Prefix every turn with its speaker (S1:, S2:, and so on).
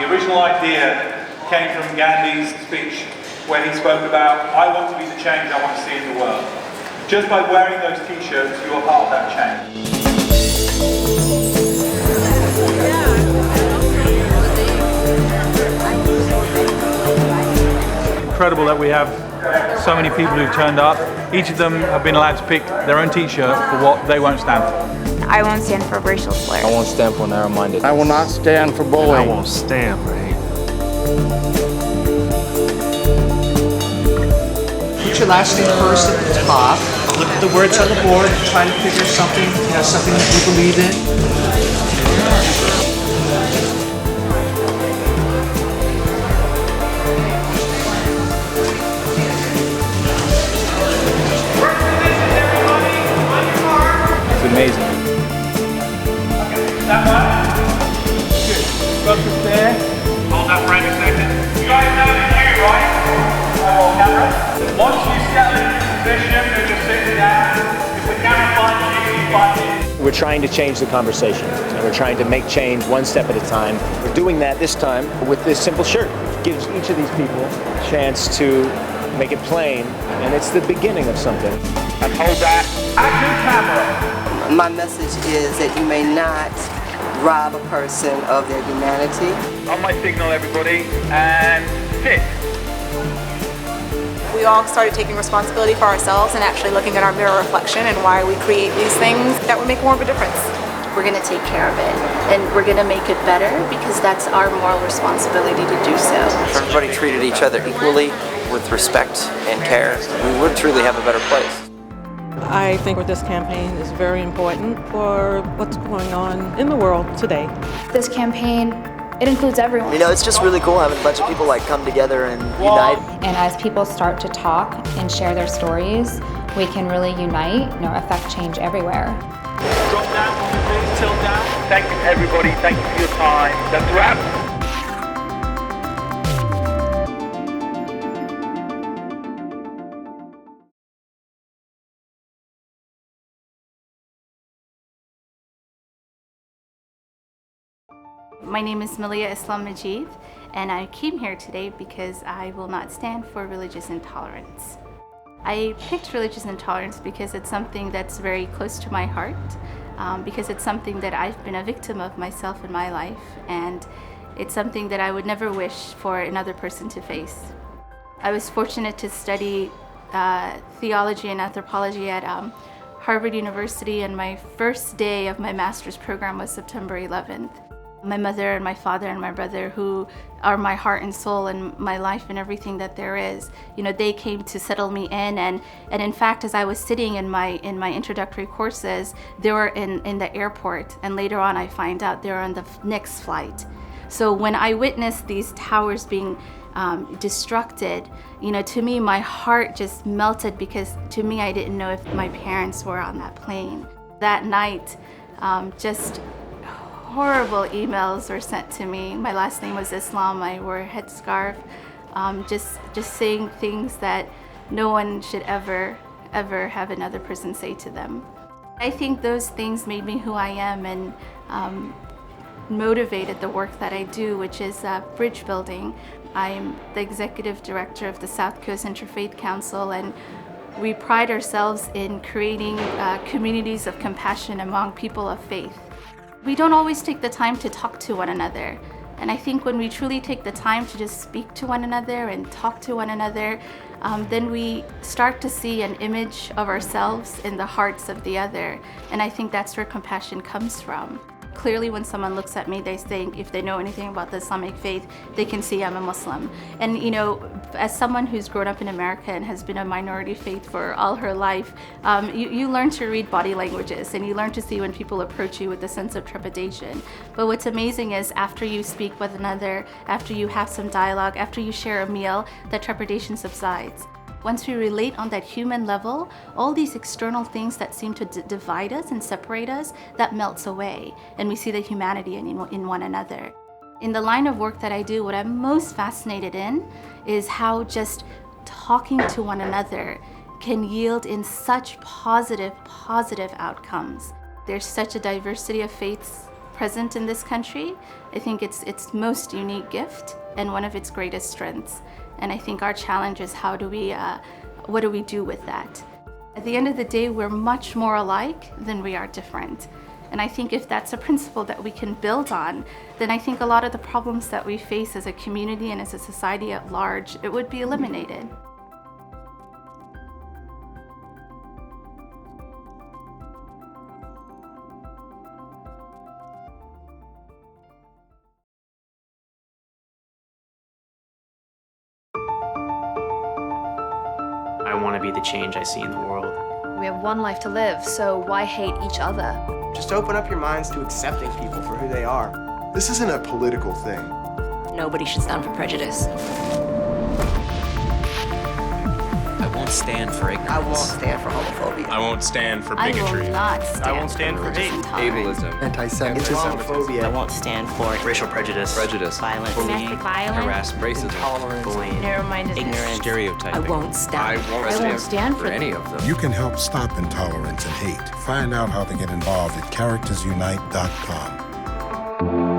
S1: The original idea came from Gandhi's speech where he spoke about, I want to be the change I want to see in the world. Just by wearing those t-shirts, you are part of that change.
S2: Incredible that we have so many people who've turned up. Each of them have been allowed to pick their own t-shirt for what they won't stand for.
S3: I won't stand for racial slurs.
S4: I won't stand for narrow-minded.
S5: I will not stand for bullying.
S6: I won't stand for hate.
S7: Put your last name first at the top. Look at the words on the board. Try to figure something, something that you believe in.
S4: Amazing.
S1: That one? Good. Focus there. Hold that for a second. You guys know the cue, right? Roll camera. Once you settle into position, you're just sitting down. If the camera finds you, you find it.
S8: We're trying to change the conversation, and we're trying to make change one step at a time. We're doing that this time with this simple shirt. It gives each of these people a chance to make it plain, and it's the beginning of something.
S1: And hold that. Action camera.
S9: My message is that you may not rob a person of their humanity.
S1: On my signal, everybody, and hit.
S3: We all started taking responsibility for ourselves and actually looking at our mirror reflection and why we create these things that would make more of a difference.
S10: We're going to take care of it, and we're going to make it better because that's our moral responsibility to do so.
S4: If everybody treated each other equally with respect and care, we would truly have a better place.
S11: I think this campaign is very important for what's going on in the world today.
S10: This campaign, it includes everyone.
S12: You know, it's just really cool having a bunch of people come together and unite.
S3: And as people start to talk and share their stories, we can really unite, affect change everywhere.
S1: Drop down on the face, tilt down. Thank you, everybody. Thank you for your time. That's a wrap.
S10: My name is Milia Islam-Majeed, and I came here today because I will not stand for religious intolerance. I picked religious intolerance because it's something that's very close to my heart, because it's something that I've been a victim of myself in my life, and it's something that I would never wish for another person to face. I was fortunate to study theology and anthropology at Harvard University, and my first day of my master's program was September 11th. My mother and my father and my brother, who are my heart and soul and my life and everything that there is, they came to settle me in, and in fact, as I was sitting in my introductory courses, they were in the airport, and later on I find out they were on the next flight. So when I witnessed these towers being destructed, to me my heart just melted, because to me I didn't know if my parents were on that plane. That night, just horrible emails were sent to me. My last name was Islam. I wore a headscarf, just saying things that no one should ever have another person say to them. I think those things made me who I am, and motivated the work that I do, which is bridge building. I'm the Executive Director of the South Coast Interfaith Council, and we pride ourselves in creating communities of compassion among people of faith. We don't always take the time to talk to one another. And I think when we truly take the time to just speak to one another and talk to one another, then we start to see an image of ourselves in the hearts of the other. And I think that's where compassion comes from. Clearly, when someone looks at me, they think, if they know anything about the Islamic faith, they can see I'm a Muslim. And as someone who's grown up in America and has been a minority faith for all her life, you learn to read body languages, and you learn to see when people approach you with a sense of trepidation. But what's amazing is after you speak with another, after you have some dialogue, after you share a meal, that trepidation subsides. Once we relate on that human level, all these external things that seem to divide us and separate us, that melts away, and we see the humanity in one another. In the line of work that I do, what I'm most fascinated in is how just talking to one another can yield in such positive outcomes. There's such a diversity of faiths present in this country. I think it's its most unique gift and one of its greatest strengths. And I think our challenge is what do we do with that? At the end of the day, we're much more alike than we are different. And I think if that's a principle that we can build on, then I think a lot of the problems that we face as a community and as a society at large, it would be eliminated.
S5: I want to be the change I see in the world.
S6: We have one life to live, so why hate each other?
S13: Just open up your minds to accepting people for who they are.
S14: This isn't a political thing.
S6: Nobody should stand for prejudice.
S15: I won't stand for ignorance.
S9: I won't stand for homophobia.
S16: I won't stand for bigotry.
S10: I will not stand
S5: I won't stand for hate.
S12: Ableism.
S14: Anti-Semitism.
S13: Islamophobia.
S15: I won't stand for
S5: Racial prejudice.
S15: violence,
S6: Domestic violence.
S15: harassment,
S12: Racism.
S13: Intolerance.
S5: Bullying.
S6: Narrow-mindedness.
S15: ignorance, stereotyping.
S6: I won't stand.
S12: I won't
S6: stand for
S12: any of them.
S17: You can help stop intolerance and hate. Find out how to get involved at charactersunite.com.